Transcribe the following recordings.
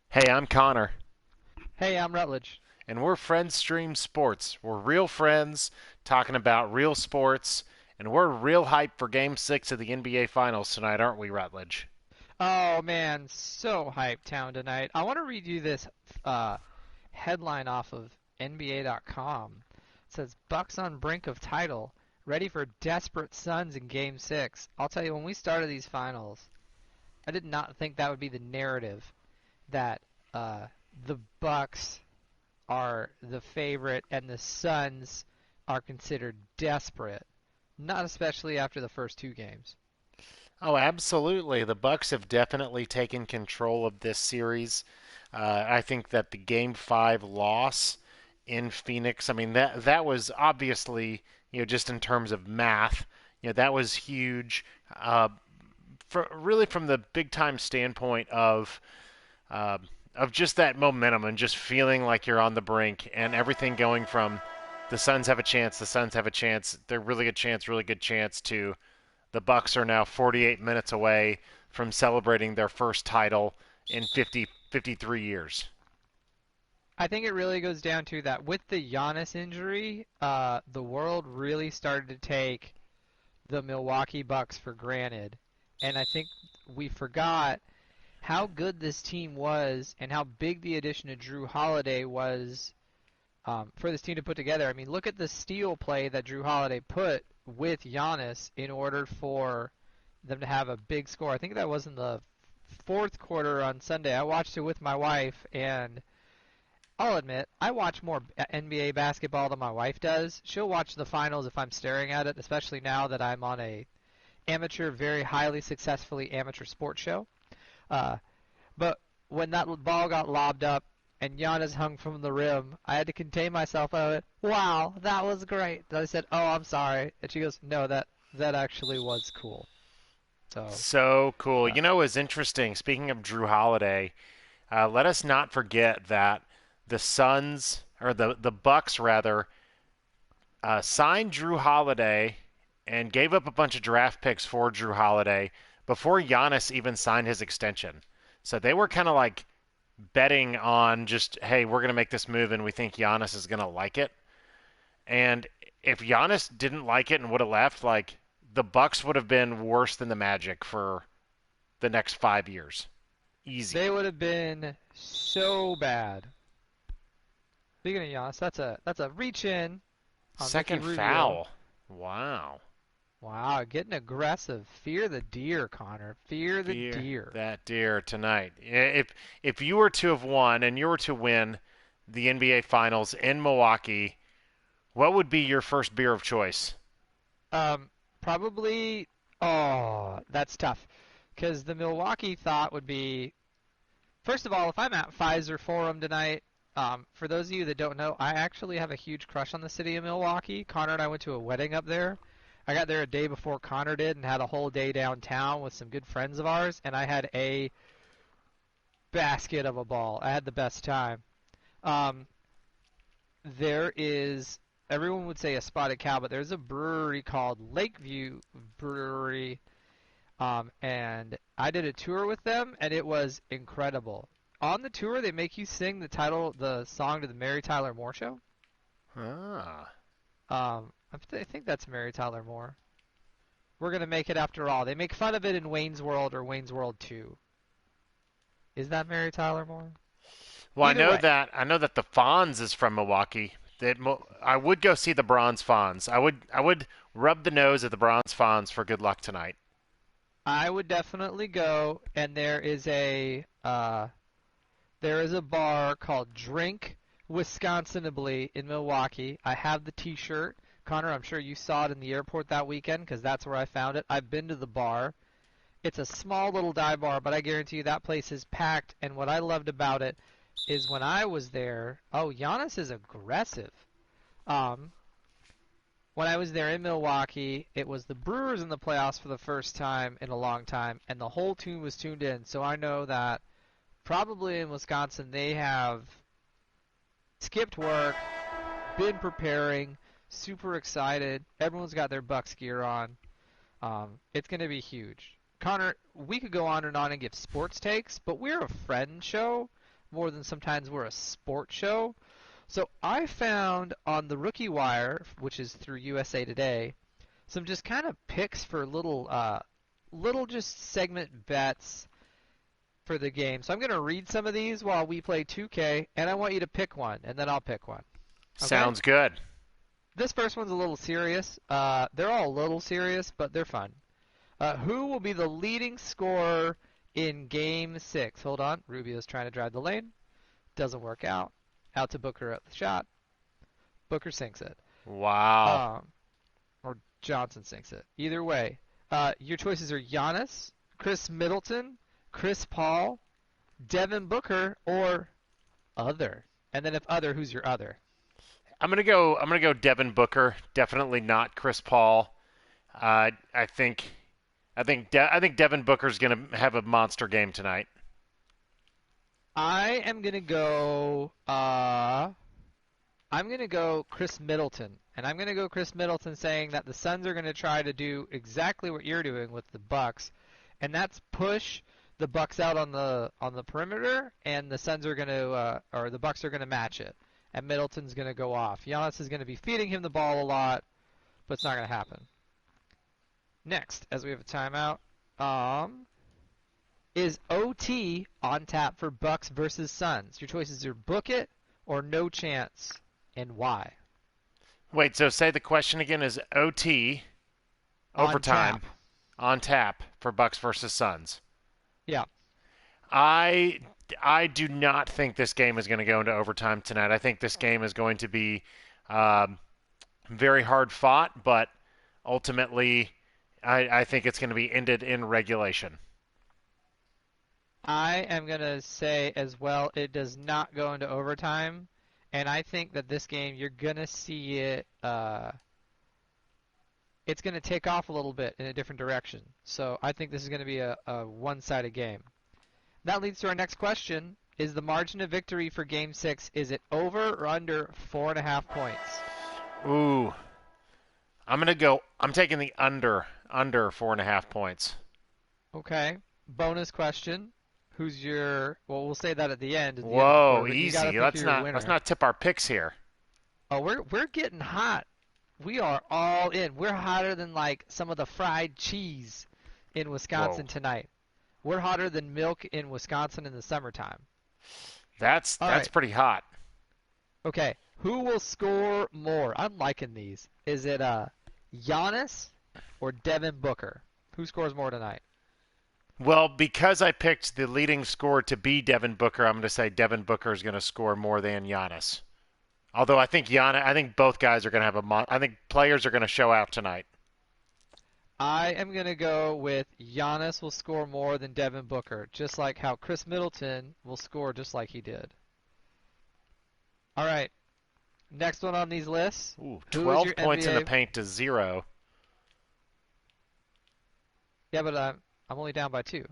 Hey, I'm Connor, Hey, I'm Rutledge. and we're Friends Stream Sports. We're real friends talking about real sports, and we're real hyped for Game 6 of the NBA Finals tonight, aren't we, Rutledge? Oh man, so hyped town tonight. I want to read you this uh, headline off of NBA.com. It says Bucks on brink of title, ready for desperate Suns in Game 6. I'll tell you, when we started these finals, I did not think that would be the narrative that uh, the Bucks are the favorite and the Suns are considered desperate. Not especially after the first two games. Oh, absolutely. The Bucks have definitely taken control of this series. I think that the Game 5 loss in Phoenix, I mean that was obviously, just in terms of math, that was huge. Really from the big time standpoint uh, of just that momentum and just feeling like you're on the brink and everything going from the Suns have a chance, the Suns have a chance, they're really good chance to the Bucks are now 48 minutes away from celebrating their first title in 53 years. I think it really goes down to that with the Giannis injury, the world really started to take the Milwaukee Bucks for granted. And I think we forgot how good this team was and how big the addition of Drew Holiday was for this team to put together. I mean, look at the steal play that Drew Holiday put with Giannis in order for them to have a big score. I think that was in the fourth quarter on Sunday. I watched it with my wife, and I'll admit, I watch more NBA basketball than my wife does. She'll watch the finals if I'm staring at it, especially now that I'm on a amateur, very highly successfully amateur sports show. Uh, but when that ball got lobbed up and Giannis hung from the rim, I had to contain myself. I went, "Wow, that was great." And I said, "Oh, I'm sorry," and she goes, "No, that actually was cool." So, So cool. uh, You know, it's interesting. Speaking of Drew Holiday, let us not forget that the Suns, or the Bucks rather, signed Drew Holiday and gave up a bunch of draft picks for Drew Holiday before Giannis even signed his extension. So they were kind of like betting on just, hey, we're going to make this move and we think Giannis is going to like it. And if Giannis didn't like it and would have left, like the Bucks would have been worse than the Magic for the next 5 years. Easy. they would have been so bad. Speaking of Giannis, that's a reach in on Ricky Second Rubio. foul. Wow. Wow, getting aggressive. Fear the deer, Connor. Fear the Fear deer. that deer tonight. If you were to have won and you were to win the NBA Finals in Milwaukee, what would be your first beer of choice? Um, probably. Oh, that's tough. Because the Milwaukee thought would be, first of all, if I'm at Pfizer Forum tonight, for those of you that don't know, I actually have a huge crush on the city of Milwaukee. Connor and I went to a wedding up there. I got there a day before Connor did and had a whole day downtown with some good friends of ours, and I had a basket of a ball. I had the best time. Um, there is, everyone would say a spotted cow, but there's a brewery called Lakeview Brewery, and I did a tour with them, and it was incredible. On the tour, they make you sing the song to the Mary Tyler Moore Show. Ah. I think that's Mary Tyler Moore. We're gonna make it after all. They make fun of it in Wayne's World or Wayne's World 2. Is that Mary Tyler Moore? Well, Either way, I know that the Fonz is from Milwaukee. I would go see the Bronze Fonz. I would rub the nose at the Bronze Fonz for good luck tonight. I would definitely go, and there is a bar called Drink Wisconsinably in Milwaukee. I have the T-shirt. Connor, I'm sure you saw it in the airport that weekend because that's where I found it. I've been to the bar. It's a small little dive bar, but I guarantee you that place is packed. And what I loved about it is when I was there. Oh, Giannis is aggressive. Um, when I was there in Milwaukee, it was the Brewers in the playoffs for the first time in a long time, and the whole team was tuned in. So I know that probably in Wisconsin they have skipped work, been preparing, super excited. Everyone's got their Bucks gear on. It's going to be huge. Connor, we could go on and give sports takes, but we're a friend show, more than sometimes we're a sports show. So I found on the Rookie Wire, which is through USA Today, some just kind of picks for little just segment bets for the game. So I'm going to read some of these while we play 2K, and I want you to pick one, and then I'll pick one. Okay? Sounds good. This first one's a little serious. They're all a little serious, but they're fun. Who will be the leading scorer in Game 6? Hold on. Rubio's trying to drive the lane. Doesn't work out. Out to Booker at the shot. Booker sinks it. Wow. Or Johnson sinks it. Either way. Your choices are Giannis, Chris Middleton, Chris Paul, Devin Booker, or other. And then if other, who's your other? I'm gonna go Devin Booker. Definitely not Chris Paul. I think Devin Booker's gonna have a monster game tonight. I am gonna go. I'm gonna go Chris Middleton, and I'm gonna go Chris Middleton, saying that the Suns are gonna try to do exactly what you're doing with the Bucks, and that's push the Bucks out on the perimeter, and the Suns are gonna or the Bucks are gonna match it, and Middleton's gonna go off. Giannis is gonna be feeding him the ball a lot, but it's not gonna happen. Next, as we have a timeout, is OT on tap for Bucks versus Suns? Your choices are book it or no chance, and why? Wait, so say the question again is OT On overtime tap. on tap for Bucks versus Suns. Yeah. I I do not think this game is going to go into overtime tonight. I think this game is going to be um, very hard fought, but ultimately, I think it's going to be ended in regulation. I am going to say as well, it does not go into overtime. And I think that this game, you're going to see it, it's going to take off a little bit in a different direction. So I think this is going to be a one-sided game. That leads to our next question. Is the margin of victory for Game 6, is it over or under 4.5 points? Ooh, I'm taking the under 4.5 points. Okay. Bonus question. Who's your? Well, we'll say that at the end. Whoa, But you gotta easy. pick your Let's winner. not tip our picks here. Oh, we're getting hot. We are all in. We're hotter than like some of the fried cheese in Whoa, Wisconsin tonight. We're hotter than milk in Wisconsin in the summertime. that's All that's right. pretty hot. Okay. Who will score more? I'm liking these. Is it Giannis or Devin Booker? Who scores more tonight? Well, because I picked the leading scorer to be Devin Booker, I'm going to say Devin Booker is going to score more than Giannis. Although I think both guys are going to have I think players are going to show out tonight. I am going to go with Giannis will score more than Devin Booker, just like how Chris Middleton will score just like he did. All right, next one on these lists. Ooh, Who is 12 your points in the NBA? paint to 0. Yeah, but I'm only down by two,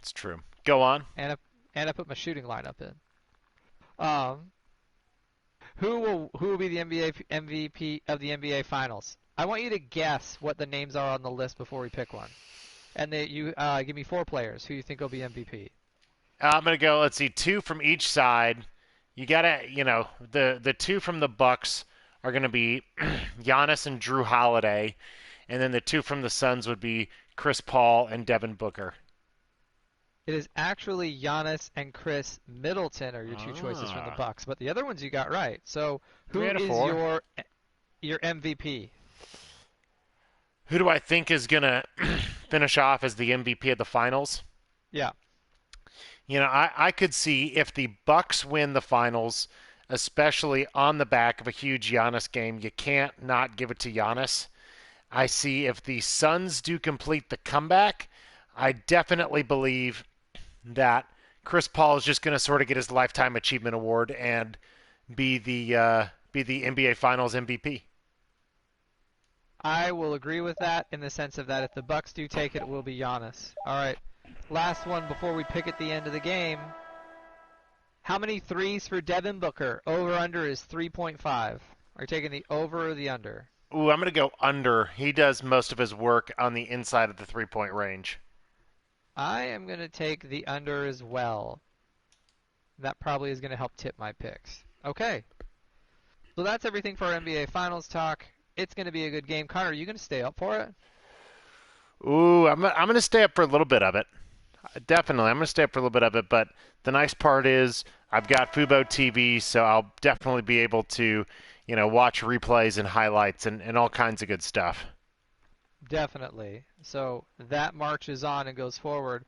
It's true. Go on. and I put my shooting lineup in. Um, who will be the NBA MVP of the NBA Finals? I want you to guess what the names are on the list before we pick one, and that you give me four players who you think will be MVP. I'm going to go, let's see, two from each side. You got to, the two from the Bucks are going to be Giannis and Drew Holiday, and then the two from the Suns would be Chris Paul and Devin Booker. It is actually Giannis and Chris Middleton are your two choices from the Ah, Bucks, but the other ones you got right. So, three who out of is four. your MVP? Who do I think is going to finish off as the MVP of the finals? Yeah, I could see if the Bucks win the finals, especially on the back of a huge Giannis game, you can't not give it to Giannis. I see if the Suns do complete the comeback, I definitely believe that Chris Paul is just going to sort of get his lifetime achievement award and be the NBA Finals MVP. I will agree with that in the sense of that if the Bucks do take it, it will be Giannis. All right, last one before we pick at the end of the game. How many threes for Devin Booker? Over under is 3.5. Are you taking the over or the under? Ooh, I'm going to go under. He does most of his work on the inside of the 3-point range. I am going to take the under as well. That probably is going to help tip my picks. Okay, so that's everything for our NBA Finals talk. It's going to be a good game. Connor, are you going to stay up for it? Ooh, I'm going to stay up for a little bit of it. Definitely, I'm going to stay up for a little bit of it. But the nice part is I've got Fubo TV, so I'll definitely be able to, watch replays and highlights and all kinds of good stuff. Definitely. So that marches on and goes forward.